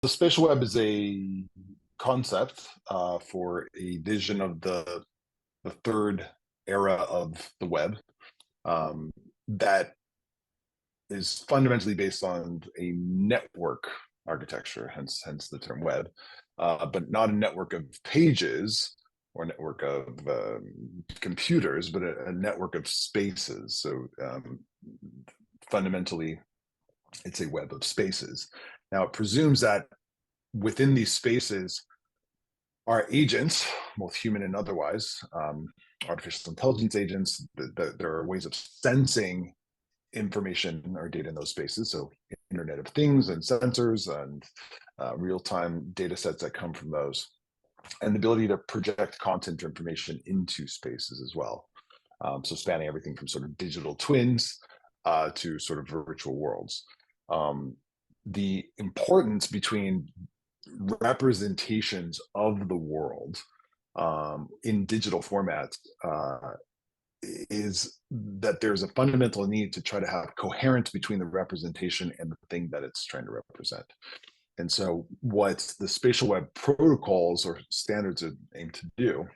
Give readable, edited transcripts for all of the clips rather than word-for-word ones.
The spatial web is a concept for a vision of the third era of the web that is fundamentally based on a network architecture, hence the term web, but not a network of pages or a network of computers, but a network of spaces. So fundamentally, it's a web of spaces. Now, it presumes that within these spaces are agents, both human and otherwise, artificial intelligence agents. There are ways of sensing information or data in those spaces. So Internet of Things and sensors and real-time data sets that come from those, and the ability to project content or information into spaces as well. So spanning everything from sort of digital twins to sort of virtual worlds. The importance between representations of the world in digital formats is that there's a fundamental need to try to have coherence between the representation and the thing that it's trying to represent. And so what the spatial web protocols or standards aim to do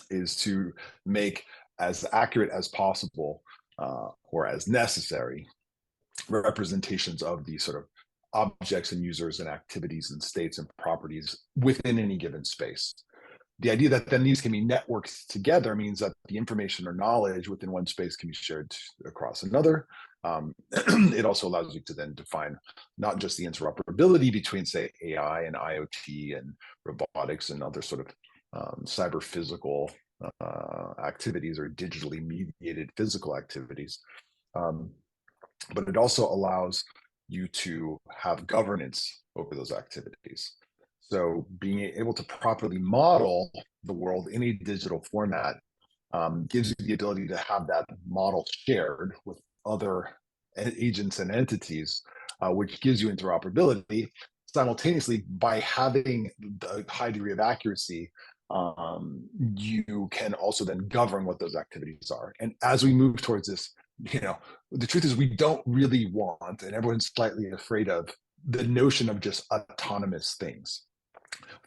is to make as accurate as possible or as necessary representations of these sort of objects and users and activities and states and properties within any given space. The idea that then these can be networked together means that the information or knowledge within one space can be shared across another. It also allows you to then define not just the interoperability between, say, AI and IoT and robotics and other sort of cyber physical activities or digitally mediated physical activities, but it also allows you to have governance over those activities. So being able to properly model the world in a digital format gives you the ability to have that model shared with other agents and entities, which gives you interoperability. Simultaneously, by having the high degree of accuracy, you can also then govern what those activities are. And as we move towards this, the truth is we don't really want, and everyone's slightly afraid of, the notion of just autonomous things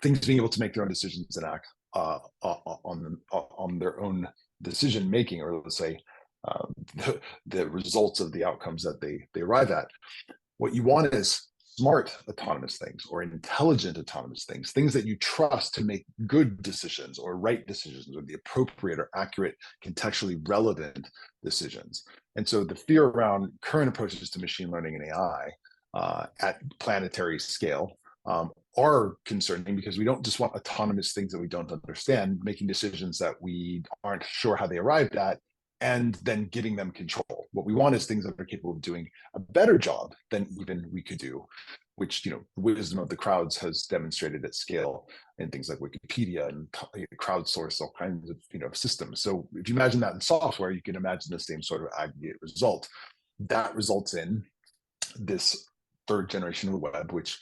being able to make their own decisions and act on their own decision making, or let's say the results of the outcomes that they arrive at. What you want is smart autonomous things or intelligent autonomous things that you trust to make good decisions or right decisions or the appropriate or accurate, contextually relevant decisions. And so the fear around current approaches to machine learning and AI at planetary scale are concerning, because we don't just want autonomous things that we don't understand, making decisions that we aren't sure how they arrived at, and then giving them control. What we want is things that are capable of doing a better job than even we could do, which, the wisdom of the crowds has demonstrated at scale in things like Wikipedia and crowdsource all kinds of systems. So if you imagine that in software, you can imagine the same sort of aggregate result. That results in this third generation of the web, which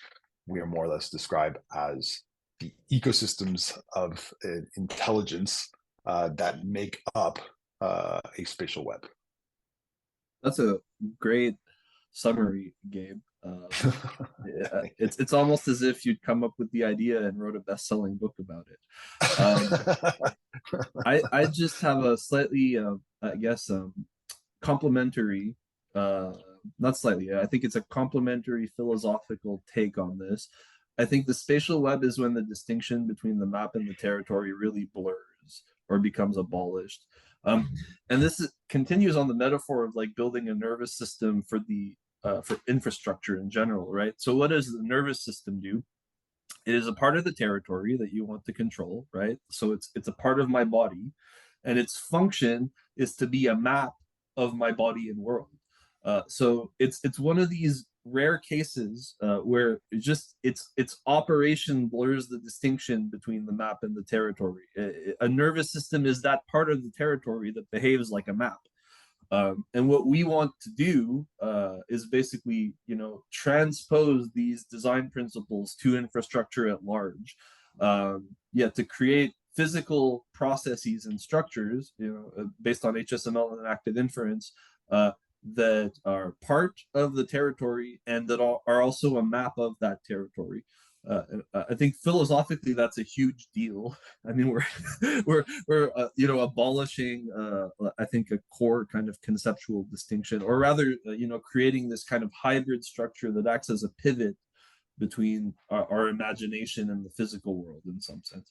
we are more or less describe as the ecosystems of intelligence that make up a spatial web. That's a great summary, Gabe. It's almost as if you'd come up with the idea and wrote a best-selling book about it. I just have a slightly, complementary, not slightly, I think it's a complementary philosophical take on this. I think the spatial web is when the distinction between the map and the territory really blurs or becomes abolished. And this continues on the metaphor of like building a nervous system for infrastructure in general, right? So what does the nervous system do? It is a part of the territory that you want to control, right? So it's a part of my body, and its function is to be a map of my body and world. So it's one of these rare cases where its operation blurs the distinction between the map and the territory. A nervous system is that part of the territory that behaves like a map. And what we want to do is basically, transpose these design principles to infrastructure at large. To create physical processes and structures, based on HSML and active inference, that are part of the territory and that are also a map of that territory. I think philosophically that's a huge deal. I mean, we're you know, abolishing I think a core kind of conceptual distinction, or rather you know, creating this kind of hybrid structure that acts as a pivot between our imagination and the physical world in some sense.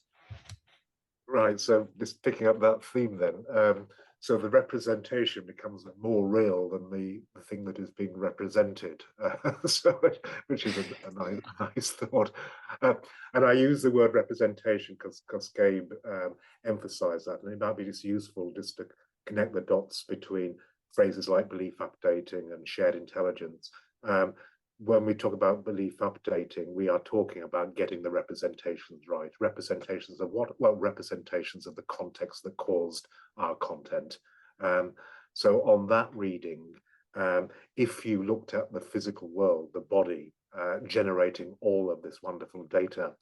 Right, so just picking up that theme then, so the representation becomes more real than the thing that is being represented, so which is a nice thought. And I use the word representation because Gabe emphasized that, and it might be just useful just to connect the dots between phrases like belief updating and shared intelligence. When we talk about belief updating, we are talking about getting the representations right. Representations of what? Well, representations of the context that caused our content. So on that reading, if you looked at the physical world, the body, generating all of this wonderful data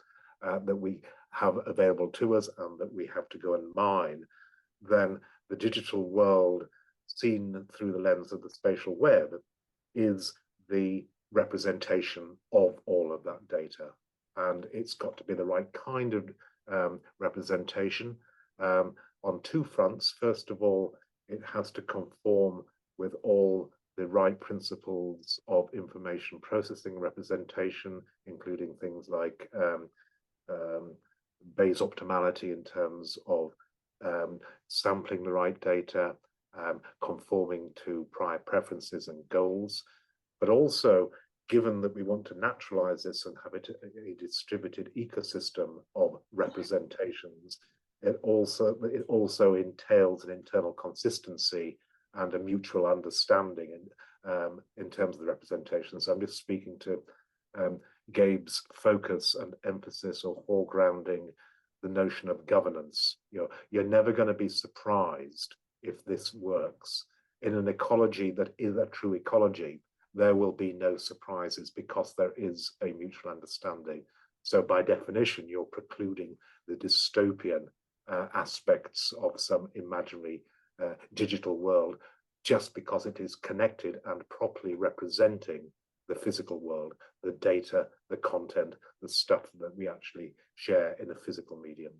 that we have available to us and that we have to go and mine, then the digital world seen through the lens of the spatial web is the representation of all of that data, and it's got to be the right kind of representation on two fronts. First of all, it has to conform with all the right principles of information processing representation, including things like Bayes optimality in terms of sampling the right data, conforming to prior preferences and goals, but also, given that we want to naturalize this and have it a distributed ecosystem of representations, it also entails an internal consistency and a mutual understanding in terms of the representation. So I'm just speaking to Gabe's focus and emphasis or foregrounding the notion of governance. You're never going to be surprised if this works. In an ecology that is a true ecology, there will be no surprises because there is a mutual understanding. So by definition, you're precluding the dystopian aspects of some imaginary digital world just because it is connected and properly representing the physical world, the data, the content, the stuff that we actually share in a physical medium.